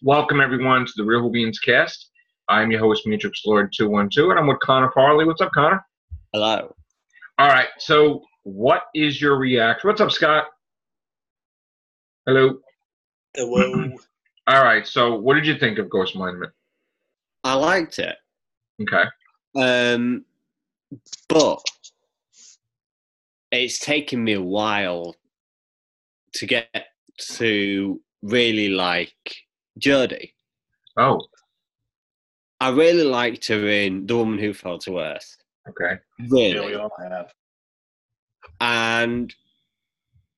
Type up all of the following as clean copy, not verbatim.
Welcome, everyone, to the Real Whovians cast. I'm your host, Matrix Lord 212, and I'm with Connor Farley. What's up, Connor? Hello. All right, so what is your reaction? What's up, Scott? Hello. Hello. All right, so what did you think of Ghost Monument? I liked it. Okay. But it's taken me a while to get to really like Jodie. Oh, I really liked her in The Woman Who Fell to Earth. okay. Really. Yeah, we all have. And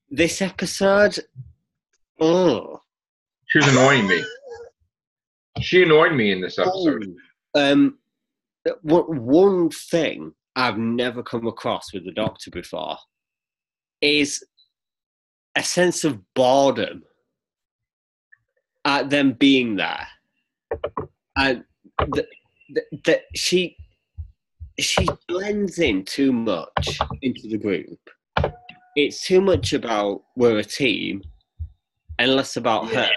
this episode, She was annoying me. She annoyed me in this episode. One thing I've never come across with the Doctor before is a sense of boredom at them being there, and that she blends in too much into the group. It's too much about we're a team and less about her.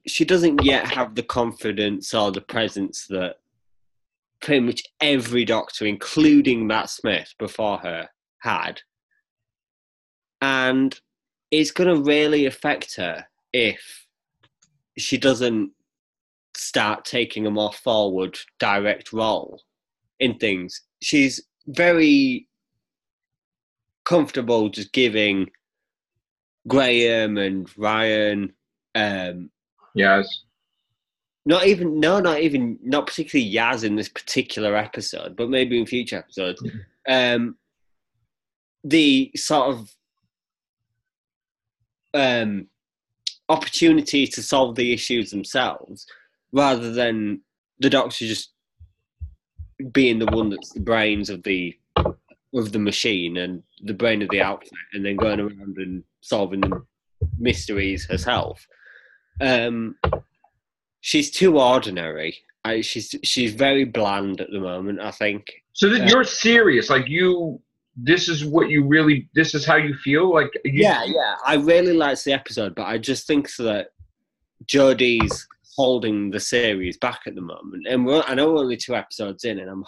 She doesn't yet have the confidence or the presence that pretty much every Doctor, including Matt Smith before her, had. And it's going to really affect her if she doesn't start taking a more forward, direct role in things. She's very comfortable just giving Graham and Ryan, Yes. not particularly Yaz in this particular episode, but maybe in future episodes, the sort of opportunity to solve the issues themselves, rather than the Doctor just being the one that's the brains of the machine and the brain of the outfit, and then going around and solving the mysteries herself. She's too ordinary. She's very bland at the moment, I think. So you're serious? Like this is how you feel? Like Yeah. I really liked the episode, but I just think that Jodie's holding the series back at the moment. And I know we're only 2 episodes in, and I'm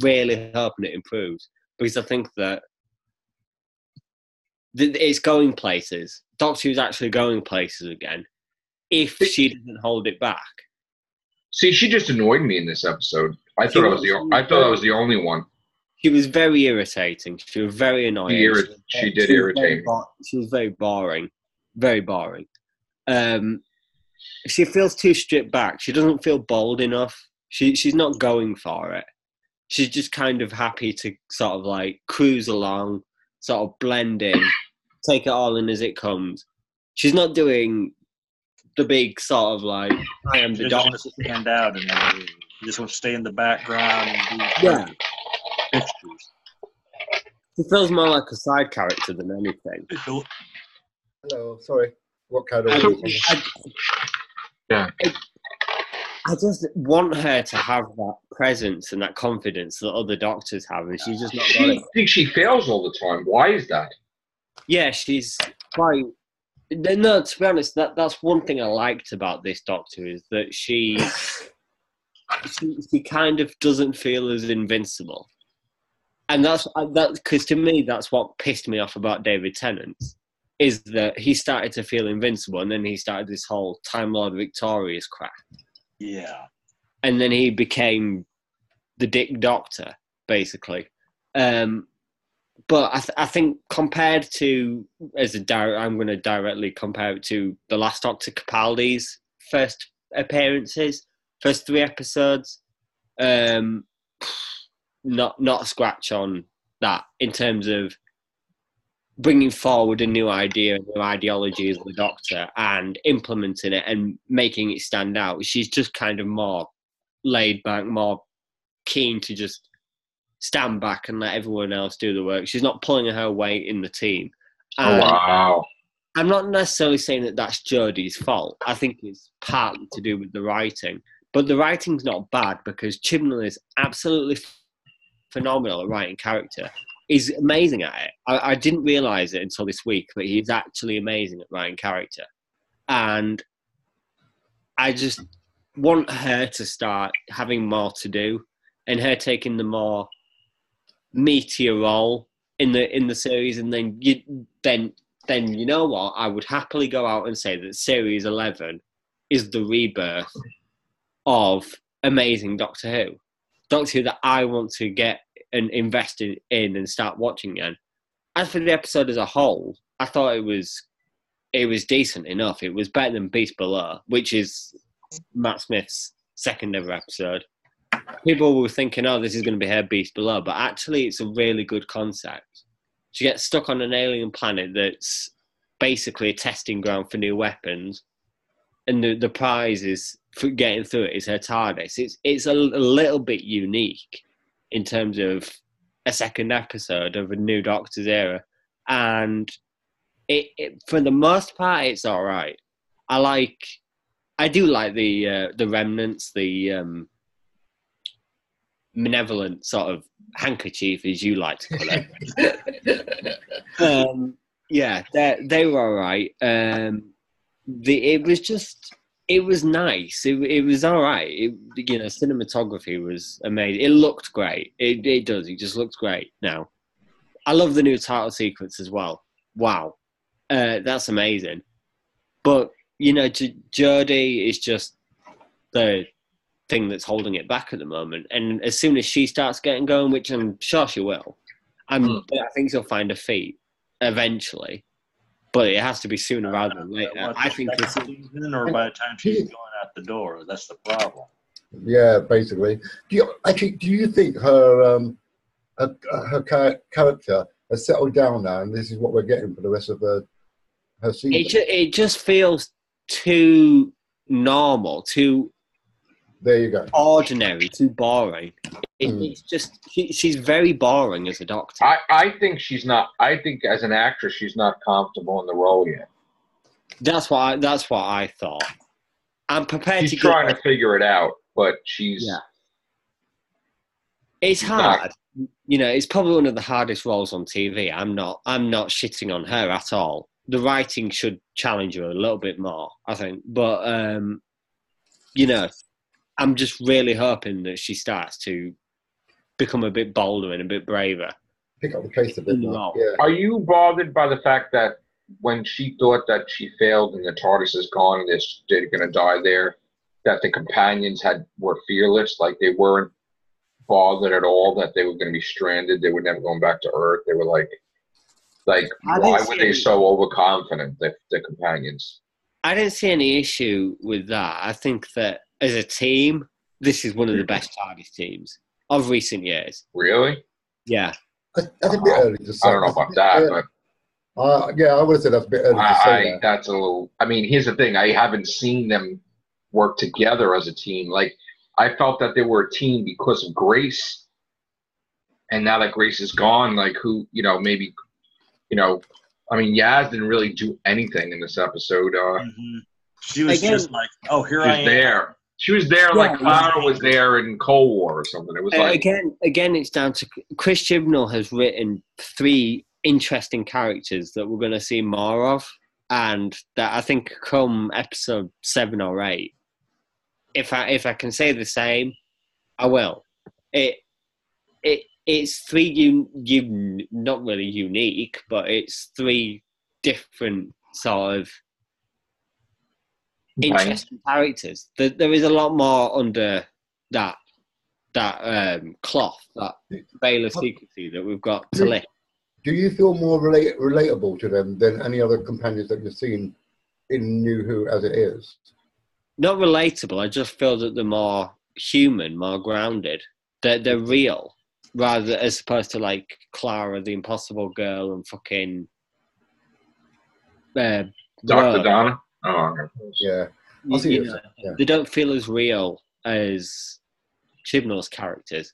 really hoping it improves, because I think that it's going places. Doctor Who's actually going places again if she doesn't hold it back. See, she just annoyed me in this episode. I thought I was the only one. She was very irritating. She was very annoying. She did irritate me. She was very boring. Very boring. She feels too stripped back. She doesn't feel bold enough. She's not going for it. She's just kind of happy to sort of like cruise along, sort of blend in, take it all in as it comes. She's not doing the big sort of like, I am the Doctor. Just want to stand out, and you just want to stay in the background and do pictures. She feels more like a side character than anything. Hello, sorry. What kind of... Yeah. I just want her to have that presence and that confidence that other Doctors have, and she's just not got it. I think she fails all the time. Why is that? Yeah, she's quite... No, to be honest, that's one thing I liked about this Doctor, is that she kind of doesn't feel as invincible. And that's because to me, that's what pissed me off about David Tennant, is that he started to feel invincible, and then he started this whole Time Lord Victorious crap. Yeah. And then he became the Dick Doctor, basically. But I think compared to, I'm going to directly compare it to the last Doctor, Capaldi's first appearances, first 3 episodes. Not a scratch on that in terms of bringing forward a new idea, a new ideology as the Doctor, and implementing it and making it stand out. She's just kind of more laid back, more keen to just stand back and let everyone else do the work. She's not pulling her weight in the team. And wow. I'm not necessarily saying that that's Jodie's fault. I think it's partly to do with the writing. But the writing's not bad, because Chibnall is absolutely phenomenal at writing character. He's amazing at it. I didn't realise it until this week, but he's actually amazing at writing character. And I just want her to start having more to do, and her taking the more meatier role in the series, and then you know what? I would happily go out and say that Series 11 is the rebirth of amazing Doctor Who. Doctor Who that I want to get and invest in and start watching again. As for the episode as a whole, I thought it was decent enough. It was better than Beast Below, which is Matt Smith's second ever episode. People were thinking, oh, this is going to be her Beast Below, but actually it's a really good concept. She gets stuck on an alien planet that's basically a testing ground for new weapons, and the prize is for getting through it is her TARDIS. It's a little bit unique in terms of a second episode of a new Doctor's era, and it for the most part it's all right. I do like the remnants, the malevolent sort of handkerchief, as you like to call it. Yeah, they were all right. It was nice. It was all right. Cinematography was amazing. It looked great. It does. It just looks great now. I love the new title sequence as well. Wow. That's amazing. But, Jodie is just the thing that's holding it back at the moment. And as soon as she starts getting going, which I'm sure she will, I think she'll find her feet eventually. But it has to be sooner rather than later. I think this season, or by the time she's going out the door. That's the problem. Yeah, basically. Do you think her character has settled down now, and this is what we're getting for the rest of her season? It just feels too normal, too there you go, ordinary, too boring. It's just she's very boring as a Doctor. I think she's not. I think as an actress, she's not comfortable in the role yet. That's what I thought. I'm prepared. She's trying to figure it out, but she's. Yeah. It's hard. It's probably one of the hardest roles on TV. I'm not shitting on her at all. The writing should challenge her a little bit more, I think. But I'm just really hoping that she starts to become a bit bolder and a bit braver. Pick up the pace a bit more. Yeah. Are you bothered by the fact that when she thought that she failed and the TARDIS is gone and they're going to die there, that the companions were fearless, like they weren't bothered at all that they were going to be stranded, they were never going back to Earth? They were like why were they so overconfident, the companions? I didn't see any issue with that. I think that as a team, this is one of the best TARDIS teams of recent years. Really? Yeah. That's a bit early to say. I don't know about that, but I would have said that's a bit early to say that. That's a little. I mean, here's the thing: I haven't seen them work together as a team. Like, I felt that they were a team because of Grace, and now that Grace is gone, like maybe, I mean, Yaz didn't really do anything in this episode. She was just like, "Oh, here I am." There. She was there like Clara was there in Cold War or something. It was like again, it's down to Chris Chibnall has written 3 interesting characters that we're going to see more of, and that I think come episode 7 or 8. If I can say the same, I will. It's 3 not really unique, but it's 3 different sort of interesting characters. There is a lot more under that cloth, that veil of secrecy that we've got to lift. Do you feel more relatable to them than any other companions that you've seen in New Who as it is? Not relatable. I just feel that they're more human, more grounded. They're real, as opposed to like Clara, the Impossible Girl, and fucking Dr. Donna. Oh, yeah. They don't feel as real as Chibnall's characters.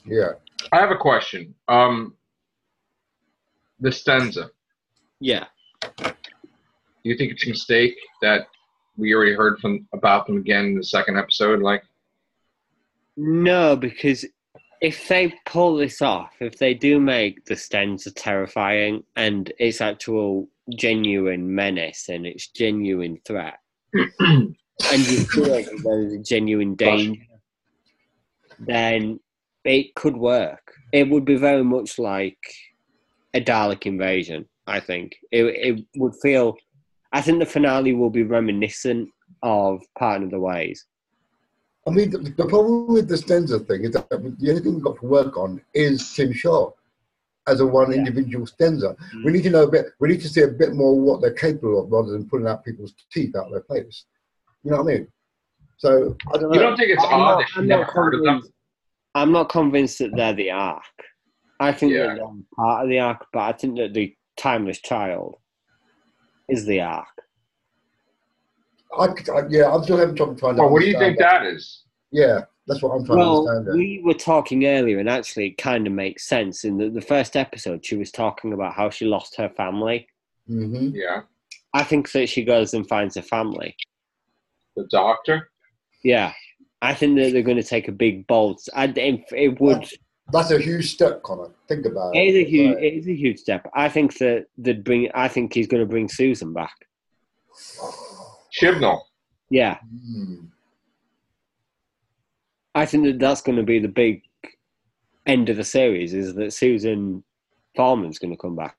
Yeah. I have a question. The Stenza. Yeah. Do you think it's a mistake that we already heard about them again in the second episode? Like, no, because if they pull this off, if they do make the Stenza terrifying and it's actual genuine menace and it's genuine threat, and you feel like there's a genuine danger, then it could work. It would be very much like a Dalek invasion, I think. It would feel... I think the finale will be reminiscent of Parting of the Ways. I mean, the problem with the Stenza thing is that the only thing we've got to work on is Tim Shaw as a one individual Stenza. Mm. We need to know a bit. We need to see a bit more what they're capable of, rather than pulling out people's teeth out of their face. You know what I mean? So I don't know. You don't think it's odd that she never heard of them? I'm not convinced that they're the Ark. I think that they're part of the Ark, but I think that the Timeless Child is the Ark. I'm still having trouble trying to. Well, what do you think that is? Yeah, that's what I'm trying to understand. We were talking earlier, and actually, it kind of makes sense. In the first episode, she was talking about how she lost her family. Mm-hmm. Yeah. I think that she goes and finds her family. The doctor? Yeah. I think that they're going to take a big bold... It would... That's a huge step, Connor. Think about it. It is a huge step. I think that I think he's going to bring Susan back. Chibnall. Yeah. Mm. I think that that's going to be the big end of the series, is that Susan Foreman's going to come back.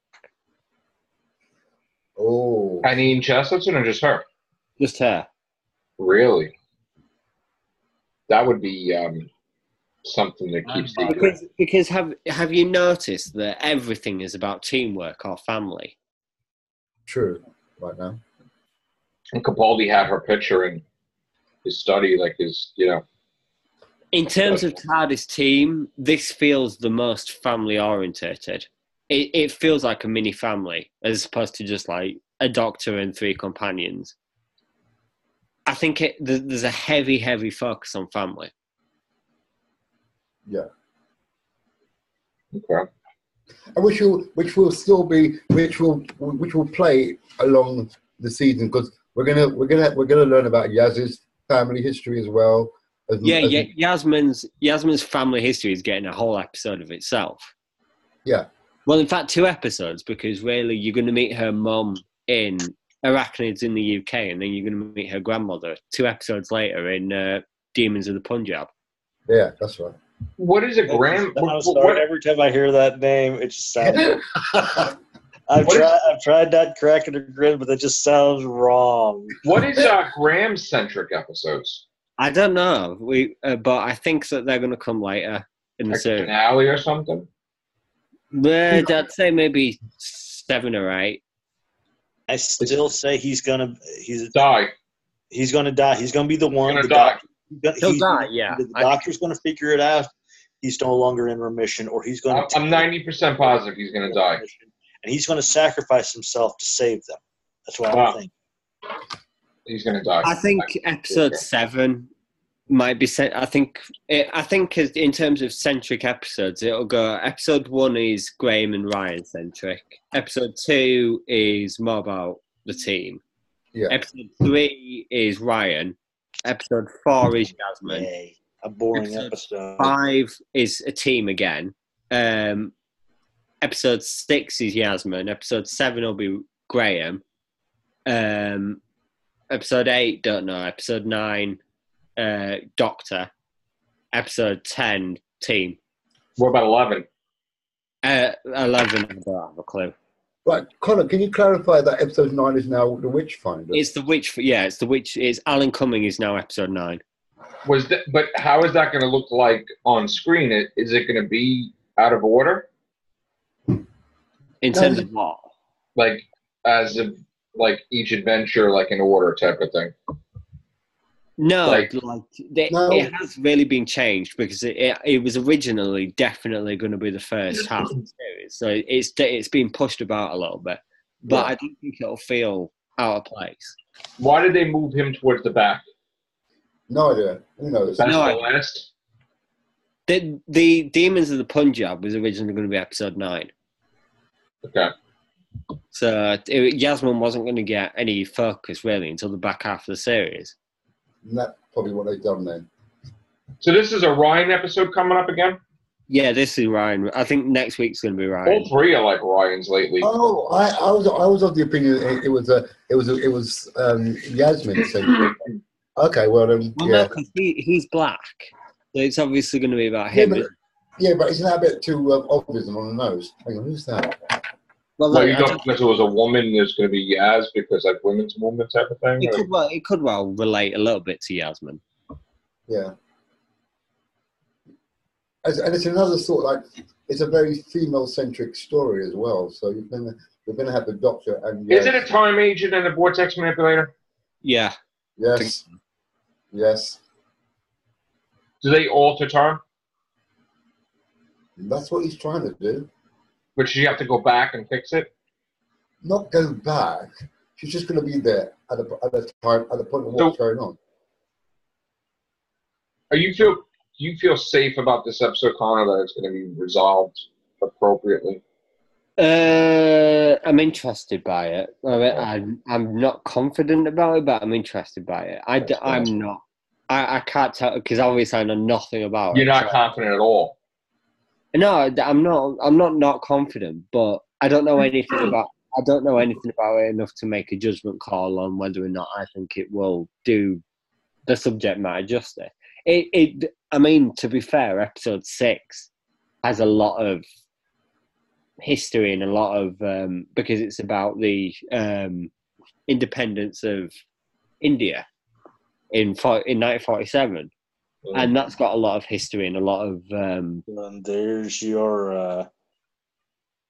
Oh. And Ian Chesterton, or just her? Just her. Really? That would be something that keeps secret. Because have you noticed that everything is about teamwork or family? True, right now. And Capaldi had her picture in his study, like his, In terms of TARDIS team, this feels the most family-orientated. It feels like a mini-family, as opposed to just like a doctor and 3 companions. I think there's a heavy, heavy focus on family. Yeah. Okay. And which will play along the season, because we're gonna learn about Yaz's family history as well. Yasmin's family history is getting a whole episode of itself. Yeah. Well, in fact, 2 episodes, because really you're going to meet her mum in Arachnids in the UK, and then you're going to meet her grandmother 2 episodes later in Demons of the Punjab. Yeah, that's right. What is a Graham? I'm sorry, every time I hear that name, it just sounds... I've tried not cracking a grin, but that just sounds wrong. What is Graham-centric episodes? I don't know. But I think that they're going to come later in the series. Finale or something? But I'd say maybe 7 or 8. I still say he's gonna die. He's gonna die. He's gonna be the one. He'll die. He'll die. Yeah. The doctor's gonna figure it out. He's no longer in remission, or he's gonna. I'm 90% positive he's gonna die, and he's gonna sacrifice himself to save them. That's what I think. He's gonna die. I think episode 7 might be set. I think in terms of centric episodes, it'll go. Episode 1 is Graham and Ryan centric. Episode 2 is more about the team. Yeah. Episode 3 is Ryan. Episode 4 is Yasmin. Yay. A boring episode. 5 is a team again. Episode 6 is Yasmin. Episode 7 will be Graham. Episode 8, don't know. Episode 9, Doctor. Episode 10, team. What about 11? 11, I don't have a clue. Right, Connor, can you clarify that episode 9 is now the Witchfinder? It's the Witch. Yeah, it's the Witch. It's Alan Cumming is now episode 9. But how is that going to look like on screen? Is it going to be out of order? In terms of what? Like as of each adventure, like in order type of thing. No, it has really been changed, because it was originally definitely going to be the first half of the series. So it's been pushed about a little bit, but I don't think it'll feel out of place. Why did they move him towards the back? No idea. Who knows? That's the last. The Demons of the Punjab was originally going to be episode 9. Okay. So Yasmin wasn't going to get any focus really until the back half of the series. And that's probably what they've done then. So this is a Ryan episode coming up again? Yeah, this is Ryan. I think next week's going to be Ryan. All 3 are like Ryans lately. Oh, I was of the opinion it was Yasmin. Okay, well then, Well, yeah. no, because he's black. So it's obviously going to be about Yeah, him. but isn't that a bit too obvious and on the nose? Hang on, who's that? Well, you don't because it was a woman. There's going to be Yaz because like women's movement type of thing. It could well relate a little bit to Yasmin. Yeah. And it's another sort like it's a very female-centric story as well. So you're gonna have the Doctor and Is it a time agent and a vortex manipulator? Yeah. Yes. Yes. Do they alter time? That's what he's trying to do. But should you have to go back and fix it? Not go back. She's just going to be there at the time at the point of what's going on. Do you feel safe about this episode, Connor, that it's going to be resolved appropriately? I'm interested by it. I'm not confident about it, but I'm interested by it. I'm not. I can't tell because obviously I know nothing about it. You're not confident at all. No, I'm not. I'm not confident, but I don't know anything about. I don't know anything about it enough to make a judgment call on whether or not I think it will do the subject matter justice. I mean, to be fair, episode 6 has a lot of history and a lot of because it's about the independence of India in 1947. And that's got a lot of history and a lot of. And there's your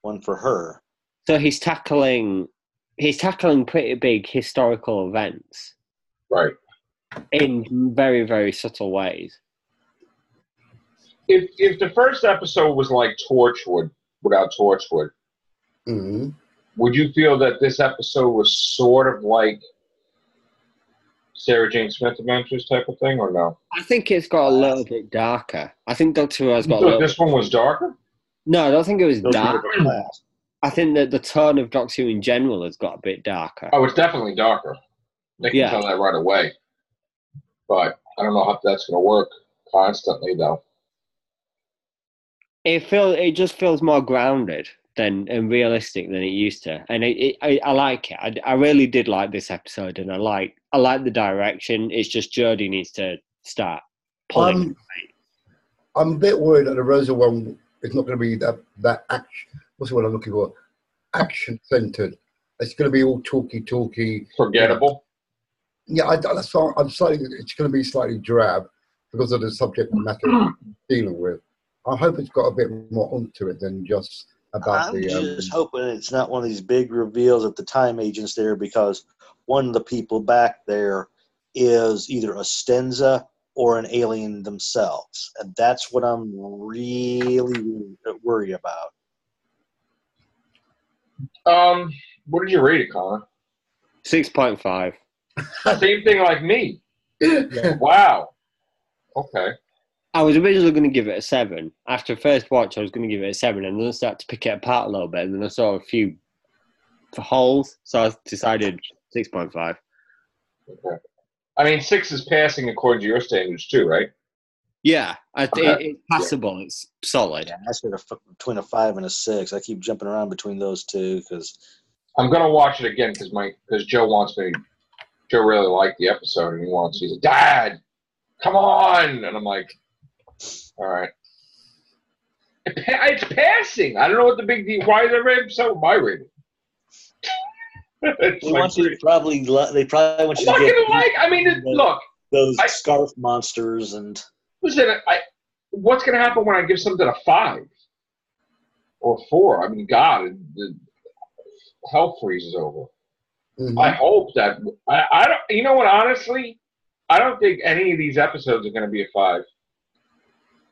one for her. So he's tackling pretty big historical events, right? In very, very subtle ways. If the first episode was like Torchwood without Torchwood, would you feel that this episode was sort of like Sarah Jane Smith Adventures type of thing, or no? I think it's got a little bit darker. I think Doctor Who has got. This one was darker. No, I don't think it was dark. I think that the tone of Doctor Who in general has got a bit darker. Oh, it's definitely darker. They can tell that right away. But I don't know how that's going to work constantly, though. It just feels more grounded and realistic than it used to, and I like it. I really did like this episode, and I like the direction. It's just Jodie needs to start pulling. I'm a bit worried that the Rosa one is not going to be that action. What's the word I'm looking for? Action centered. It's going to be all talky. Forgettable. Yeah, that's why I'm slightly. It's going to be slightly drab because of the subject matter we're dealing with. I hope it's got a bit more onto it than just about I'm just hoping it's not one of these big reveals at the time agents there, because one of the people back there is either a Stenza or an alien themselves, and that's what I'm really worried about. What did you rate it, Connor? 6.5. Same thing like me. Wow. Okay. I was originally going to give it a 7. After first watch, I was going to give it a 7, and then I started to pick it apart a little bit, and then I saw a few holes, so I decided 6.5. Okay. I mean, 6 is passing according to your standards too, right? Yeah, it's passable. Yeah. It's solid. Yeah, I said between a 5 and a 6. I keep jumping around between those two because I'm going to watch it again because Joe wants me. Joe really liked the episode, and he's like, Dad, come on, and I'm like, all right. It's passing. I don't know what the big deal. Why is it so my rating? They want you to probably want you to get. I mean, look, those scarf monsters and. Listen, what's going to happen when I give something a 5 or 4? I mean, God, the hell freezes over. Mm-hmm. I hope that I don't. You know what? Honestly, I don't think any of these episodes are going to be a 5.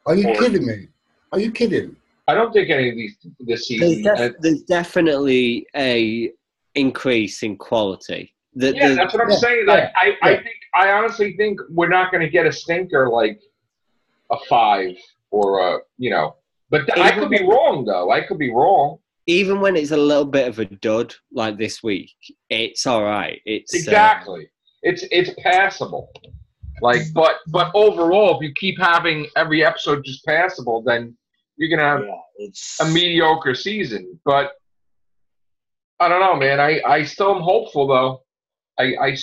Are you kidding me? Are you kidding? I don't think any of these this season. There's definitely a increase in quality. That's what I'm saying. Like, I honestly think we're not going to get a stinker like a 5 or But I could be wrong, though. I could be wrong. Even when it's a little bit of a dud, like this week, it's all right. It's exactly. It's passable. Like, but overall, if you keep having every episode just passable, then you're gonna have a mediocre season. But I don't know, man. I still am hopeful, though. I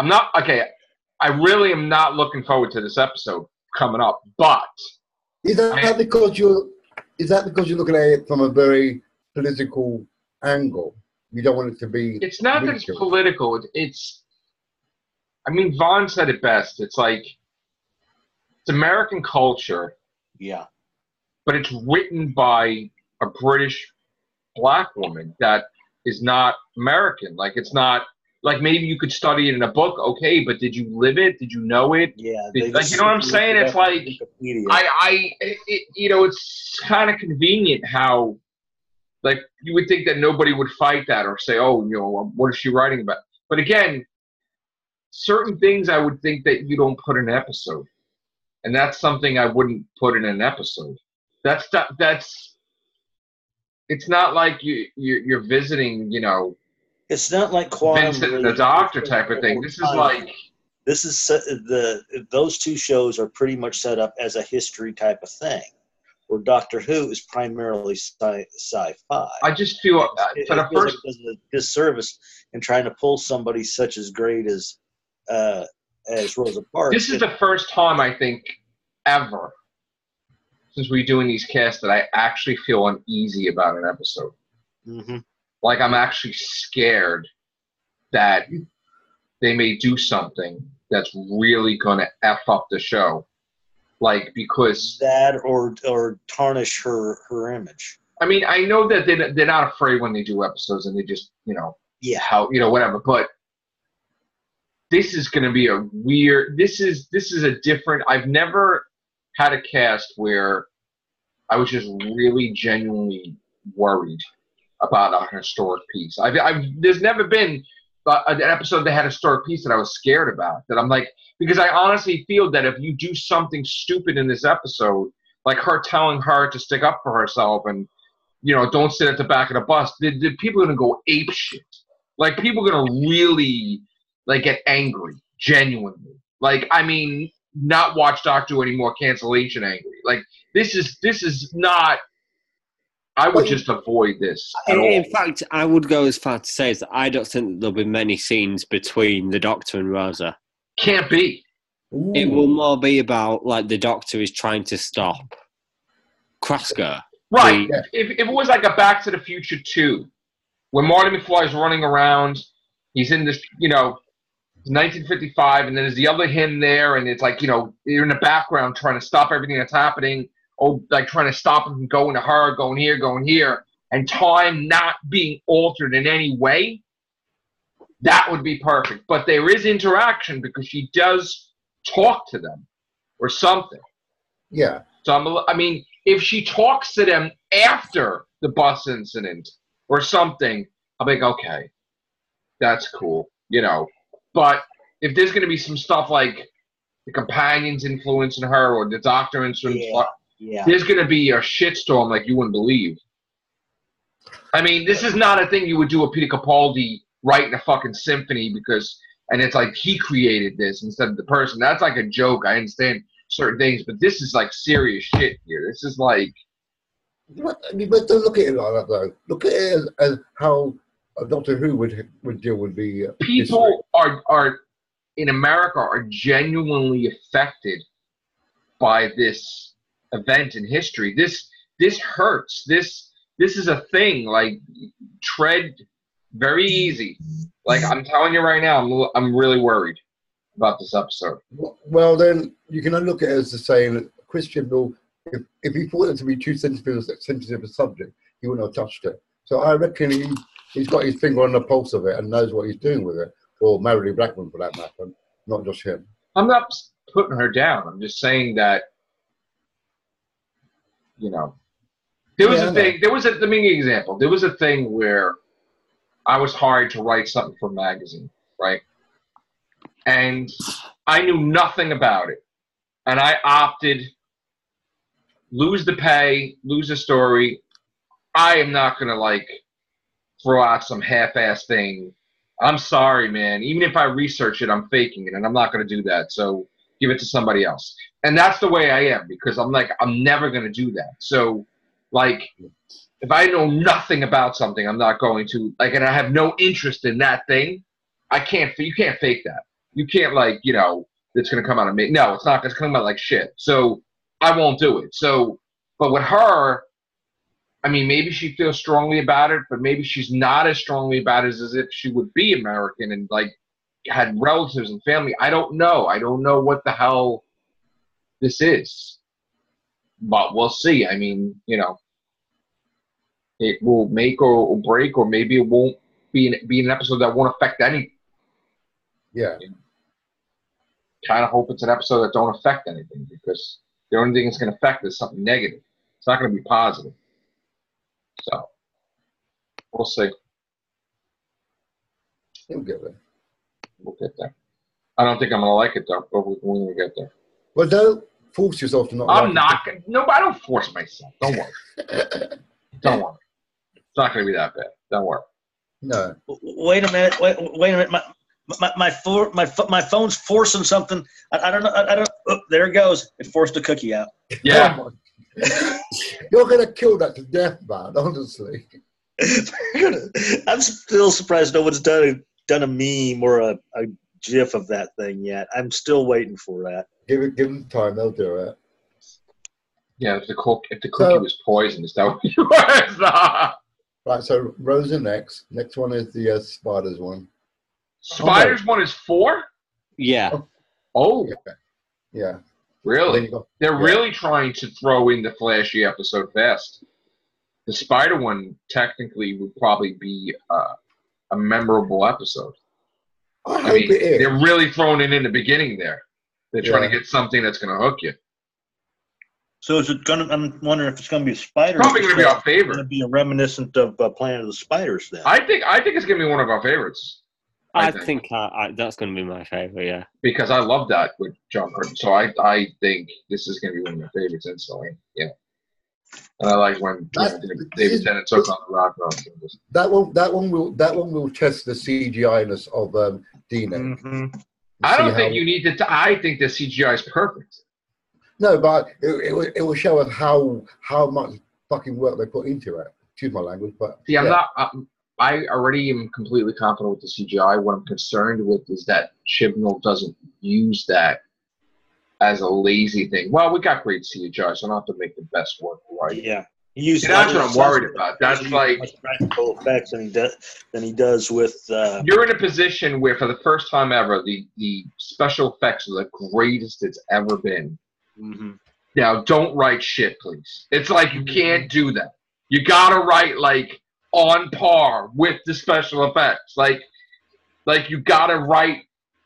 I'm not okay. I really am not looking forward to this episode coming up. But Is that because you're looking at it from a very political angle? You don't want it to be. It's not that it's political. It's. I mean, Vaughn said it best. It's like it's American culture. Yeah. But it's written by a British black woman that is not American. Like, it's not like maybe you could study it in a book, okay, but did you live it? Did you know it? Yeah. Like, you know what I'm saying? It's like it's kind of convenient how, like, you would think that nobody would fight that or say, oh, what is she writing about? But again, certain things I would think that you don't put in an episode, and that's something I wouldn't put in an episode. That's it's not like you're visiting, It's not like Quantum Vincent the Doctor type of thing. This is like those two shows are pretty much set up as a history type of thing, where Doctor Who is primarily sci-fi. I just feel for the first like it does a disservice in trying to pull somebody such as great as Rosa Parks. This is the first time I think ever since we're doing these casts that I actually feel uneasy about an episode. Mm-hmm. Like I'm actually scared that they may do something that's really going to F up the show. Like, because... That or tarnish her image. I mean, I know that they're not afraid when they do episodes and they just, whatever. But this is going to be a weird... This is a different... I've never had a cast where I was just really genuinely worried about a historic piece. There's never been an episode that had a historic piece that I was scared about. That I'm like, because I honestly feel that if you do something stupid in this episode, like her telling her to stick up for herself and, don't sit at the back of the bus, the people are going to go ape shit. Like, people are going to really, like, get angry, genuinely. Like, I mean, not watch Doctor Who anymore, cancellation angry. Like, this is not... I would just avoid this. In fact, I would go as far to say that I don't think there'll be many scenes between the Doctor and Rosa. Can't be. Ooh. It will more be about, like, the Doctor is trying to stop Krasker. Right. If it was like a Back to the Future 2, when Marty McFly is running around, he's in this, 1955, and then there's the other him there, and it's like, you're in the background trying to stop everything that's happening. Or like trying to stop him from going to her, going here, and time not being altered in any way, that would be perfect. But there is interaction because she does talk to them or something. Yeah. So, if she talks to them after the bus incident or something, I'll be like, okay, that's cool, But if there's going to be some stuff like the companions influencing her or the Doctor influencing her, there's going to be a shitstorm like you wouldn't believe. I mean, this is not a thing you would do a Peter Capaldi writing a fucking symphony and it's like he created this instead of the person. That's like a joke. I understand certain things, but this is like serious shit here. This is like... But don't look at it like that, though. Look at it as how Doctor Who would deal with the... People are in America are genuinely affected by this event in history. This hurts. This is a thing. Like, tread very easy. Like, I'm telling you right now, I'm really worried about this episode. Well, then you can look at it as the saying, Christian Bale, if he thought it to be too sensitive a subject, he wouldn't have touched it. So I reckon he's got his finger on the pulse of it and knows what he's doing with it, or Mary Blackman for that matter, not just him. I'm not putting her down. I'm just saying that. There was a thing. Let me give you an example. There was a thing where I was hired to write something for a magazine, right? And I knew nothing about it. And I opted, lose the pay, lose the story. I am not going to, throw out some half-ass thing. I'm sorry, man. Even if I research it, I'm faking it, and I'm not going to do that. So give it to somebody else. And that's the way I am, because I'm never going to do that. So, if I know nothing about something, I'm not going to, and I have no interest in that thing, you can't fake that. You can't like, it's going to come out of me. No, it's not. It's coming out like shit. So I won't do it. So, but with her, I mean, maybe she feels strongly about it, but maybe she's not as strongly about it as if she would be American and like had relatives and family. I don't know. I don't know what the hell this is, but we'll see. I mean, it will make or break, or maybe it won't be an episode that won't affect anything. Yeah. Kind of hope it's an episode that don't affect anything, because the only thing it's going to affect is something negative. It's not going to be positive. So we'll see. We'll get there. We'll get there. I don't think I'm going to like it though, but we're going to get there. Well, don't force yourself to not. I'm not. No, I don't force myself. Don't worry. Don't worry. It's not going to be that bad. Don't worry. No. Wait a minute. Wait a minute. My phone's forcing something. I don't know. I don't. Oh, there it goes. It forced a cookie out. Yeah. You're gonna kill that to death, man. Honestly. I'm still surprised no one's done a meme or a GIF of that thing yet. I'm still waiting for that. Give them time. They'll do it. Yeah. If the cookie was poisonous, that would be worse. Right. So Rosa next. Next one is the spiders one. Spiders one is 4? Yeah. Oh. Yeah. Really? They're really trying to throw in the flashy episode fast. The spider one technically would probably be a memorable episode. I mean, it is. They're really throwing it in the beginning there. They're trying to get something that's going to hook you. So is it going to? I'm wondering if it's going to be a spider. Probably going to be our favorite. Going to be a reminiscent of Planet of the Spiders then. I think it's going to be one of our favorites. I think that's going to be my favorite, yeah. Because I love that with John Curtin. So I think this is going to be one of my favorites instantly. Yeah. And I like when David Tennant took on the rock. That one will test the CGI-ness of Dino. Mm-hmm. I don't think you need to. I think the CGI is perfect. No, but it will show us how much fucking work they put into it. Excuse my language, but see, I'm not. I already am completely confident with the CGI. What I'm concerned with is that Chibnall doesn't use that as a lazy thing. Well, we got great CGI, so I don't have to make the best work, right? Yeah. That's what I'm worried about. That's like practical effects than he does with. You're in a position where, for the first time ever, the special effects are the greatest it's ever been. Mm-hmm. Now, don't write shit, please. It's like you can't do that. You gotta write like on par with the special effects. Like you gotta write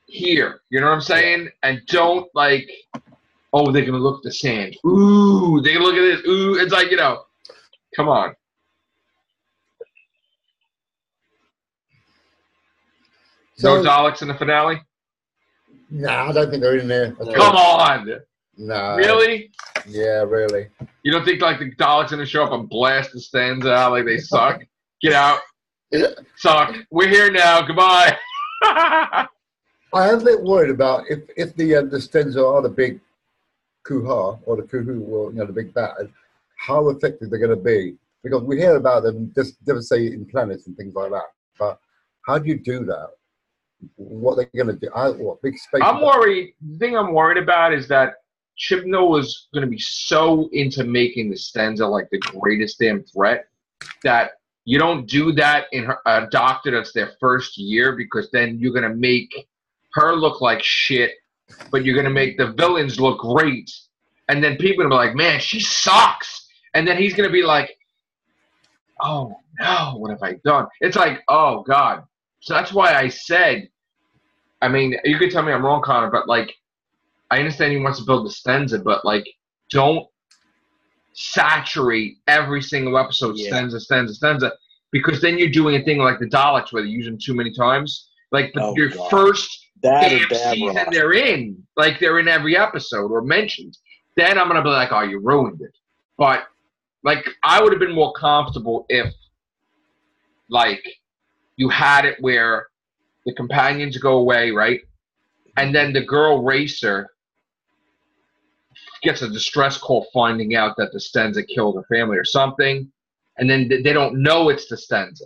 here. You know what I'm saying? And don't like, oh, they're gonna look at the sand. Ooh, they can look at this. Ooh, it's like, come on. So, no Daleks in the finale? Nah, I don't think they're in there. Come on. No. Really? Yeah, really. You don't think like the Daleks are gonna show up and blast the stands out like they suck? Get out. Suck. We're here now. Goodbye. I am a bit worried about if the Stenza are the big Kuha or the Kuhu or the big bad, how effective they're going to be. Because we hear about them just devastating planets and things like that. But how do you do that? What they're going to do? What big space? I'm worried. The thing I'm worried about is that Chibnall is going to be so into making the Stenza like the greatest damn threat that you don't do that in a Doctor that's their first year, because then you're going to make her look like shit, but you're going to make the villains look great. And then people are going to be like, man, she sucks. And then he's going to be like, oh, no, what have I done? It's like, oh, God. So that's why I said, I mean, you could tell me I'm wrong, Connor, but, like, I understand he wants to build the Stenza, but, like, don't saturate every single episode Stenza, because then you're doing a thing like the Daleks where they use them too many times. Like, your first damn season they're in, like, they're in every episode or mentioned. Then I'm going to be like, oh, you ruined it. But, like, I would have been more comfortable if, like, you had it where the companions go away, right? And then the girl racer gets a distress call finding out that the Stenza killed her family or something. And then they don't know it's the Stenza.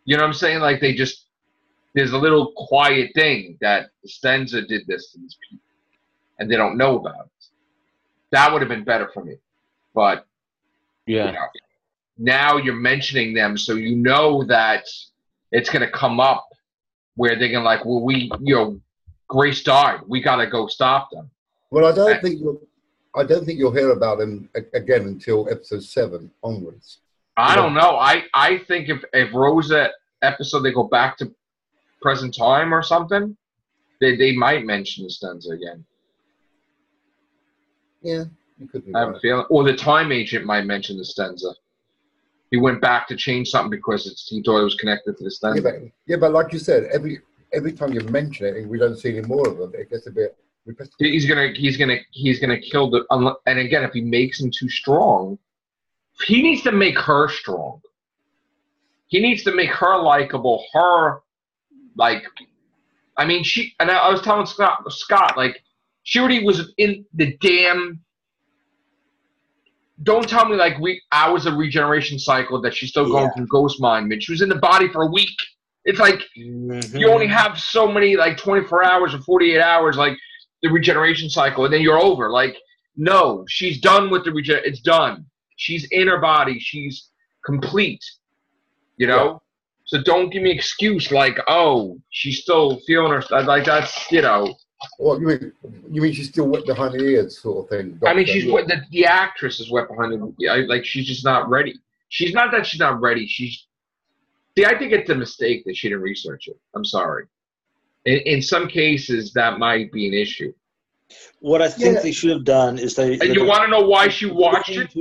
You know what I'm saying? Like, they just there's a little quiet thing that Stenza did this to these people, and they don't know about it. That would have been better for me. But Yeah. you know, now you're mentioning them, so you know that it's going to come up where they're going to like, well, Grace died. We got to go stop them. Well, I don't think you'll hear about them again until episode 7 onwards. I don't know. I think if Rosa episode they go back to present time or something, they might mention Stenza again. Yeah, you could be I have a feeling, or the time agent might mention the Stenza. He went back to change something because he thought it was connected to the Stenza. Yeah, but like you said, every time you mention it and we don't see any more of them, it gets a bit repetitive. He's gonna kill the. And again, if he makes him too strong, he needs to make her strong. He needs to make her likable. Her like, I mean, I was telling Scott like, she already was in the damn. Don't tell me like hours of regeneration cycle that she's still going through ghost mind. She was in the body for a week. It's like you only have so many like 24 hours or 48 hours like the regeneration cycle, and then you're over. Like no, she's done with the It's done. She's in her body. She's complete. You know. Yeah. So don't give me an excuse like, oh, she's still feeling her. Like that's Well, you mean she's still wet behind the ears, sort of thing? Doctor. I mean, she's wet. The actress is wet behind the. Like she's just not ready. She's not that she's not ready. I think it's a mistake that she didn't research it. I'm sorry. In some cases, that might be an issue. What I think they should have done is they. And you want to know why she watched it?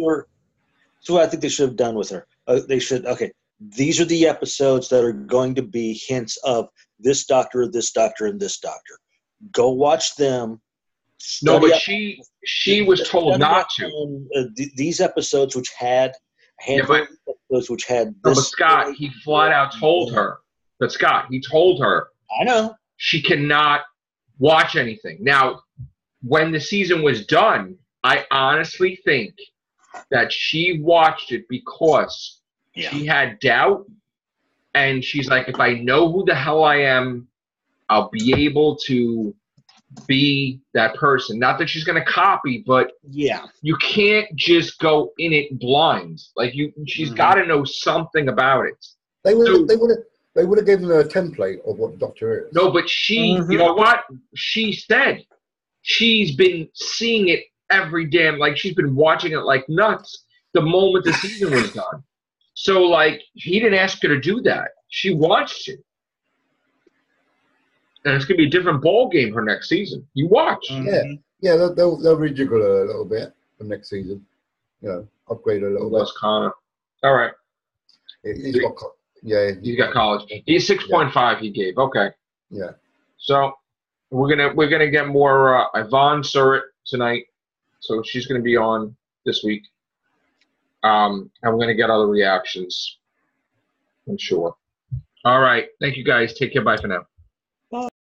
So what I think they should have done with her. They should. Okay, these are the episodes that are going to be hints of this doctor, and this doctor. Go watch them. No, but she was told not to. These episodes, which had episodes, which had this. No, but Scott, he flat out told her. But Scott, he told her. I know. She cannot watch anything. Now, when the season was done, I honestly think that she watched it because she had doubt, and she's like, if I know who the hell I am, I'll be able to be that person. Not that she's going to copy, but you can't just go in it blind. Like she's got to know something about it. They would have given her a template of what the Doctor is. No, but you know what? She said she's been seeing it every damn, like she's been watching it like nuts the moment the season was done. So like he didn't ask her to do that. She watched it. And it's going to be a different ball game for next season. You watch. Yeah, they'll rejiggle her a little bit for next season. You know, upgrade her a little bit. Connor. All right. He's got college. He's 6.5. He gave. Okay. Yeah. So we're gonna get more Yvonne Surratt tonight. So she's gonna be on this week. And we're gonna get other reactions. I'm sure. All right. Thank you guys. Take care. Bye for now.